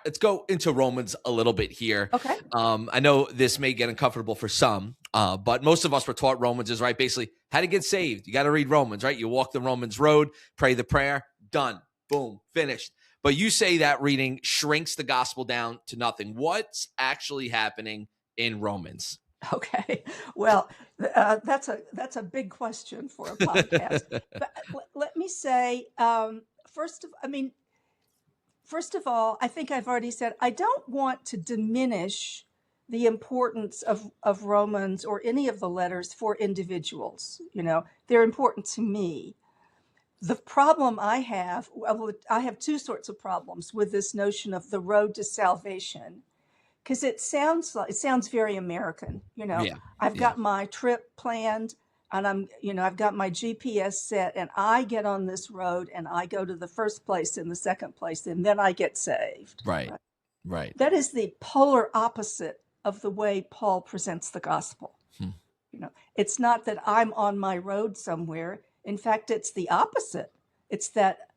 let's go into Romans a little bit here. Okay. I know this may get uncomfortable for some, but most of us were taught Romans is right. Basically, how to get saved. You got to read Romans, right? You walk the Romans road, pray the prayer, done, boom, finished. But you say that reading shrinks the gospel down to nothing. What's actually happening in Romans? Okay. Well, that's a big question for a podcast. But let me say, first of all, I think I've already said I don't want to diminish the importance of Romans or any of the letters for individuals. They're important to me. The problem I have two sorts of problems with this notion of the road to salvation, because it sounds very American. I've got my trip planned, and I've got my GPS set, and I get on this road, and I go to the first place and the second place, and then I get saved. Right. That is the polar opposite of the way Paul presents the gospel. It's not that I'm on my road somewhere. In fact, it's the opposite. It's that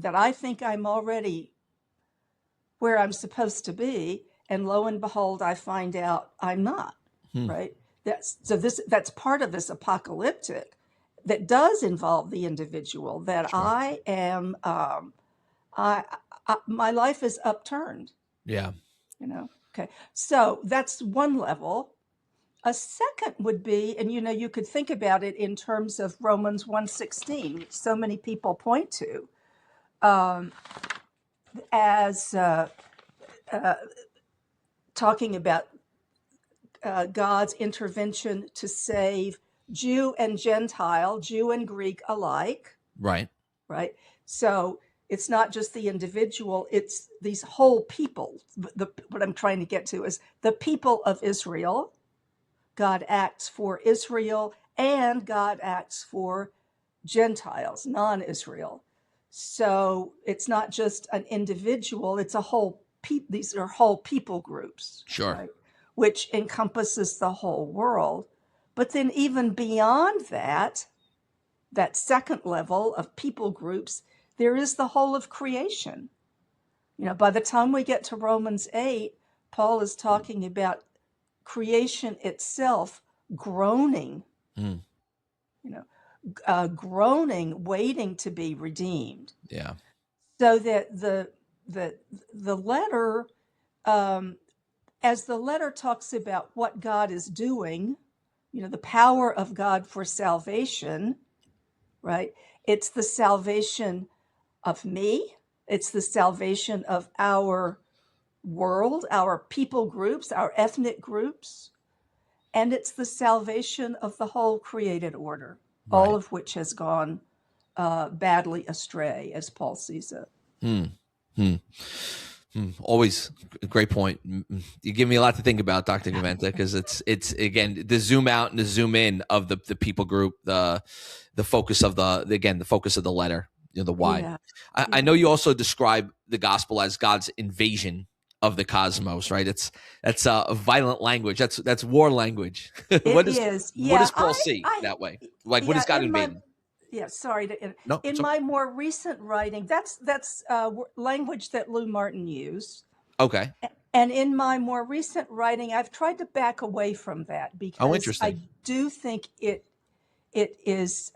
I think I'm already where I'm supposed to be, and lo and behold, I find out I'm not. Right? That's part of this apocalyptic that does involve the individual. That sure. I am, my life is upturned. Yeah. Okay. So that's one level. A second would be, and you could think about it in terms of Romans 1:16, which so many people point to as talking about God's intervention to save Jew and Gentile, Jew and Greek alike. Right. So it's not just the individual, it's these whole people. What I'm trying to get to is the people of Israel. God acts for Israel, and God acts for Gentiles, non-Israel. So it's not just an individual, it's a whole these are whole people groups. Sure. Right? Which encompasses the whole world. But then even beyond that second level of people groups, there is the whole of creation. By the time we get to Romans 8, Paul is talking about creation itself groaning, groaning, waiting to be redeemed. Yeah. So that the letter, as the letter talks about what God is doing, the power of God for salvation, right? It's the salvation of me. It's the salvation of our world, our people groups, our ethnic groups, and it's the salvation of the whole created order, right. All of which has gone badly astray, as Paul sees it. Always a great point. You give me a lot to think about, Dr. Gaventa, because it's again the zoom out and the zoom in of the people group, the focus of the focus of the letter, the why. Yeah. I know you also describe the gospel as God's invasion of the cosmos, right? That's a violent language. That's war language. What does Paul see that way? Like, what does God invade? In my more recent writing, that's language that Lou Martin used. Okay. And in my more recent writing, I've tried to back away from that because I do think it is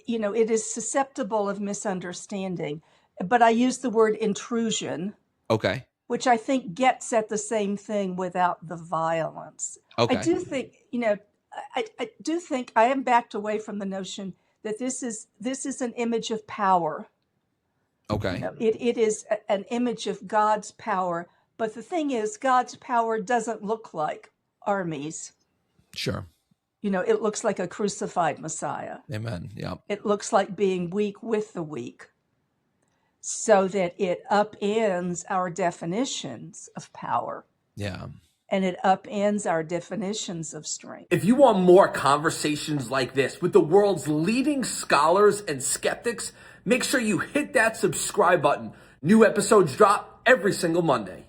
it is susceptible of misunderstanding. But I use the word intrusion. Okay. Which I think gets at the same thing without the violence. Okay. I do think, I do think I am backed away from the notion that this is an image of power. Okay. It is an image of God's power. But the thing is, God's power doesn't look like armies. Sure. It looks like a crucified Messiah. Amen. Yeah. It looks like being weak with the weak, so that it upends our definitions of power. Yeah. And it upends our definitions of strength. If you want more conversations like this with the world's leading scholars and skeptics, make sure you hit that subscribe button. New episodes drop every single Monday.